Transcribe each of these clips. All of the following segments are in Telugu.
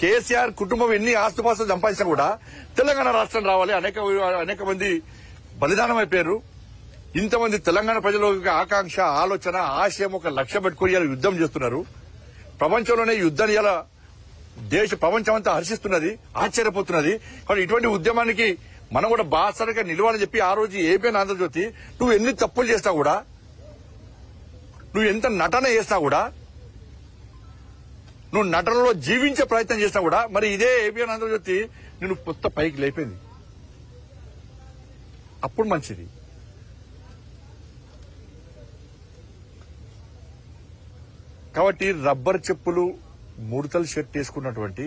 కేసీఆర్ కుటుంబం ఎన్ని ఆస్తుపాస్తులు సంపాదించినా కూడా తెలంగాణ రాష్ట్రం రావాలి. అనేక మంది బలిదానం అయిపోయారు. ఇంతమంది తెలంగాణ ప్రజల ఆకాంక్ష, ఆలోచన, ఆశయం ఒక లక్ష్యం పెట్టుకుని ఇలా యుద్దం చేస్తున్నారు. ప్రపంచంలోనే యుద్ధాన్ని ఇలా ప్రపంచం అంతా హర్షిస్తున్నది, ఆశ్చర్యపోతున్నది. కానీ ఇటువంటి ఉద్యమానికి మనం కూడా బాసరగా నిలవాలని చెప్పి ఆ రోజు ఏపీఎన్ ఆంధ్రజ్యోతి నువ్వు ఎన్ని తప్పులు చేసినా కూడా, నువ్వు ఎంత నటన చేసినా కూడా, నువ్వు నటనలో జీవించే ప్రయత్నం చేసినా కూడా మరి ఇదే ఏపీఎన్ ఆంధ్రజ్యోతి నిన్ను కొత్త పైకి లేపింది. అప్పుడు మంచిది. కాబట్టి రబ్బర్ చెప్పులు, ముడతల షర్ట్ వేసుకున్నటువంటి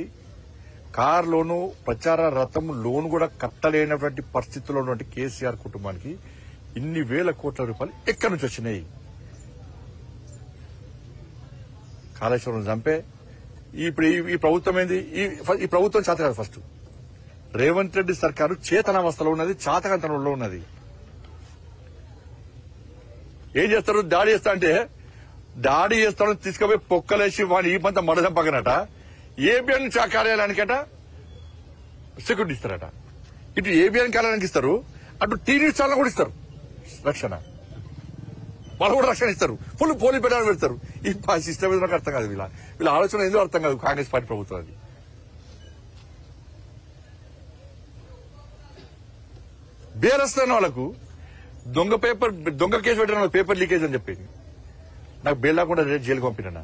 కారులోను ప్రచార రథం లోను కూడా కట్టలేనటువంటి పరిస్థితుల్లో ఉన్నటువంటి కేసీఆర్ కుటుంబానికి ఇన్ని వేల కోట్ల రూపాయలు ఎక్కడి నుంచి వచ్చినాయి? కాళేశ్వరం చంపే ఇప్పుడు ఈ ప్రభుత్వం ఏంది? ఈ ప్రభుత్వం చేత కాదు. ఫస్ట్ రేవంత్ రెడ్డి సర్కారు చేతనావస్థలో ఉన్నది, చాతకంతనంలో ఉన్నది. ఏం చేస్తారు? దాడి చేస్తా అంటే దాడి చేస్తాడని తీసుకుపోయి పొక్కలేసి వాడిని ఈ పంత మడదం పక్కనట ఏబిఎన్ కార్యాలయానికట సెక్యూరిటీ ఇస్తారట. ఇటు ఏబిఎన్ కార్యాలయానికి ఇస్తారు, అటు టీవీ ఛానల్ కూడా ఇస్తారు రక్షణ. వాళ్ళు కూడా రక్షణ ఇస్తారు, ఫుల్ పోలీస్ పెట్టాలని పెడతారు. ఈ సిస్టమ్ ఏదో నాకు అర్థం కాదు. వీళ్ళ ఆలోచన ఎందుకు అర్థం కాదు కాంగ్రెస్ పార్టీ ప్రభుత్వం. అది బేరస్తున్న వాళ్ళకు దొంగ కేసు పెట్టిన పేపర్ లీకేజ్ అని చెప్పింది. నాకు బెయిల్ లేకుండా జైలుకి పంపినా.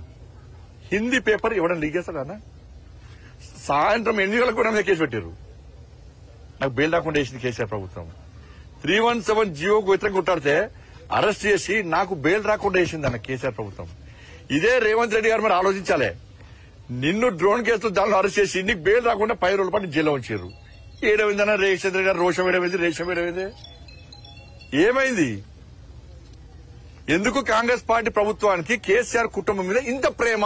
హిందీ పేపర్ ఇవ్వడం లీక్ చేస్తాడా? సాయంత్రం 8 గంటలకు కూడా కేసు పెట్టారు. నాకు బెయిల్ లేకుండా వేసింది కేసీఆర్ ప్రభుత్వం. 317 జియోకు వ్యతిరేకంగా కొట్టాడితే అరెస్ట్ చేసి నాకు బెయిల్ రాకుండా వేసింది అన్న కేసీఆర్ ప్రభుత్వం. ఇదే రేవంత్ రెడ్డి గారు మరి ఆలోచించాలే. నిన్ను డ్రోన్ కేసులో దానిలో అరెస్ట్ చేసి నీకు బెయిల్ రాకుండా 10 రోజుల పాటు జైల్లో ఉంచారు. ఏడమైందన్న రేషచంద్ర గారు రోషం ఏడమైంది, రేషం ఏడమైంది, ఏమైంది? ఎందుకు కాంగ్రెస్ పార్టీ ప్రభుత్వానికి కేసీఆర్ కుటుంబం మీద ఇంత ప్రేమ,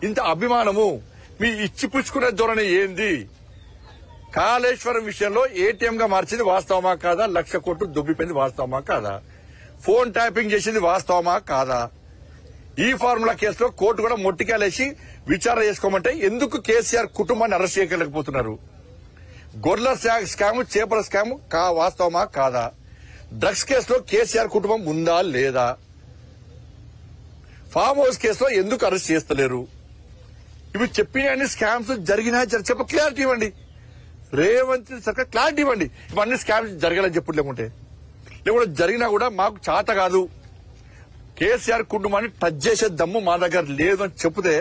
ఇంత అభిమానము? మీ ఇచ్చిపుచ్చుకునే ధోరణి ఏంది? కాళేశ్వరం విషయంలో ఏటీఎం గా మార్చింది వాస్తవమా కాదా? 1,00,000 కోట్లు దొబ్బిపోయింది వాస్తవమా కాదా? ఫోన్ ట్యాపింగ్ చేసింది వాస్తవమా కాదా? ఈ ఫార్ములా కేసులో కోర్టు కూడా మొట్టికాలేసి విచారణ చేసుకోమంటే ఎందుకు కేసీఆర్ కుటుంబాన్ని అరెస్ట్ చేయలేకపోతున్నారు? గొర్రెల స్కామ్, చేపల స్కామ్ వాస్తవమా కాదా? డ్రగ్స్ కేసులో కేసీఆర్ కుటుంబం ఉందా లేదా? ఫామ్ హౌస్ కేసులో ఎందుకు అరెస్ట్ చేస్తలేరు? ఇవి చెప్పిన స్కామ్స్ జరిగినా చెప్ప క్లారిటీ ఇవ్వండి. రేవంత్ సర్కార్ క్లారిటీ ఇవ్వండి. ఇవన్నీ స్కామ్స్ జరగాలని చెప్పు. లేకుంటే జరిగినా కూడా మాకు చేత కాదు, కేసీఆర్ కుటుంబాన్ని టచ్ చేసే దమ్ము మా దగ్గర లేదు అని చెప్తే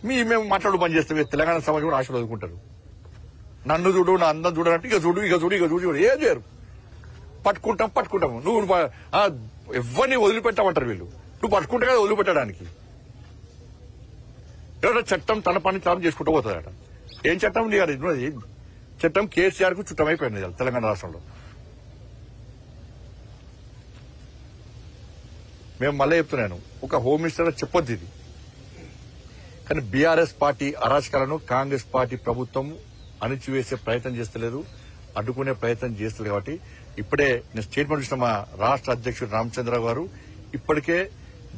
మేము మాట్లాడు బంద్ చేస్తాం. తెలంగాణ సమాజం కూడా ఆశలు వదులుకుంటారు. నన్ను చూడు, నా అందం చూడాలంటే ఇక చూడు ఏం చేయరు. పట్టుకుంటాము. నువ్వు ఎవరిని వదిలిపెట్టామంటారు వీళ్ళు. నువ్వు పట్టుకుంటే కదా వదిలిపెట్టడానికి. ఎవరైనా చట్టం తన పని తాను చేసుకుంటూ పోతుందట. ఏం చట్టం? చట్టం కేసీఆర్ కు చుట్టమైపోయింది తెలంగాణ రాష్ట్రంలో. మేము మళ్ళీ చెప్తున్నాను, ఒక హోమ్ మినిస్టర్ చెప్పొద్దు ఇది. కానీ బీఆర్ఎస్ పార్టీ అరాచకాలను కాంగ్రెస్ పార్టీ ప్రభుత్వం అణిచివేసే ప్రయత్నం చేస్తలేదు, అడ్డుకునే ప్రయత్నం చేస్తుంది. కాబట్టి ఇప్పుడే నేను స్టేట్మెంట్ ఇచ్చిన మా రాష్ట్ర అధ్యక్షుడు రామచంద్రరావు గారు ఇప్పటికే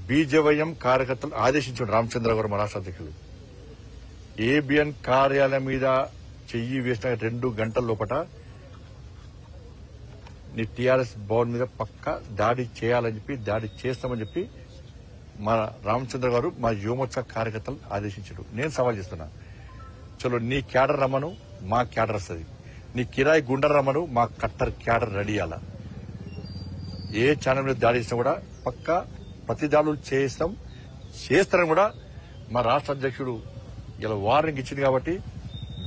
బీజేవైఎం కార్యకర్తలు ఆదేశించారు. రామచంద్రరావు గారు మా రాష్ట్ర అధ్యక్షుడు ఏబిఎన్ కార్యాలయం మీద చెయ్యి వేసిన 2 గంటల లోపల నీ టీఆర్ఎస్ భవన్ మీద పక్క దాడి చేయాలని చెప్పి, దాడి చేస్తామని చెప్పి మా రామచంద్ర గారు మా యువమోర్చా కార్యకర్తలు ఆదేశించారు. నేను సవాల్ చేస్తున్నా, చలో నీ క్యాడర్ రమ్మను, మా క్యాడర్ వస్తుంది. నీ కిరాయి గుండె రమ్మను, మా కట్టర్ క్యాడర్ రెడీ అయ్యాలా. ఏ ఛానల్ మీద దాడి చేసినా కూడా పక్క ప్రతి దాడులు చేస్తారని కూడా మా రాష్ట్ర అధ్యక్షుడు ఇలా వార్నింగ్ ఇచ్చింది. కాబట్టి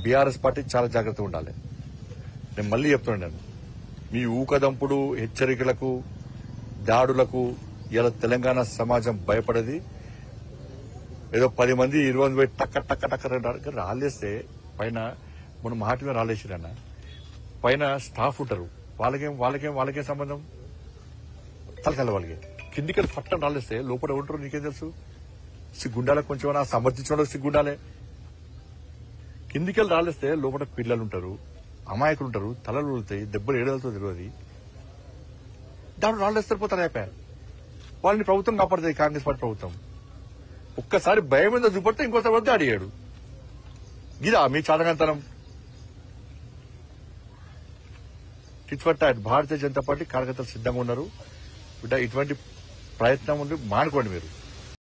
బీఆర్ఎస్ పార్టీ చాలా జాగ్రత్తగా ఉండాలి. నేను మళ్లీ చెప్తున్నాను, మీ ఊకదంపుడు హెచ్చరికలకు, దాడులకు ఇలా తెలంగాణ సమాజం భయపడేది. ఏదో 10 మంది 20 మంది పోయి టక్క రాలేస్తే పైన మనం మాట మీద రాలేసిరన్న పైన స్టాఫ్ ఉంటారు, వాళ్ళకేం సంబంధం? తలకల్ల వాళ్ళకి కిందికి పట్టం రాలేస్తే లోపల ఉంటారు. నీకేం తెలుసు? సిగ్గుండాలే, కొంచెం సమర్థించడం సిగ్గుండాలే. కిందికెళ్ళి రాలేస్తే లోపల పిల్లలు ఉంటారు, అమాయకులు ఉంటారు, తలలు వెళ్తాయి, దెబ్బలు ఏడలతో తెలియదు. దాంట్లో రాళ్ళేస్తారు, పోతారు. అయిపోయారు. వాళ్ళని ప్రభుత్వం కాపాడుతుంది, కాంగ్రెస్ పార్టీ ప్రభుత్వం. ఒక్కసారి భయం మీద చూపడితే ఇంకోసారి వద్ద అడిగాడు. గిదా మీ చాదగంతనం tit for tat. Bharatiya Janata party కార్యకర్తలు సిద్ధంగా ఉన్నారు. బిడ్డ ఇటువంటి ప్రయత్నం ఉండి మానుకోండి మీరు.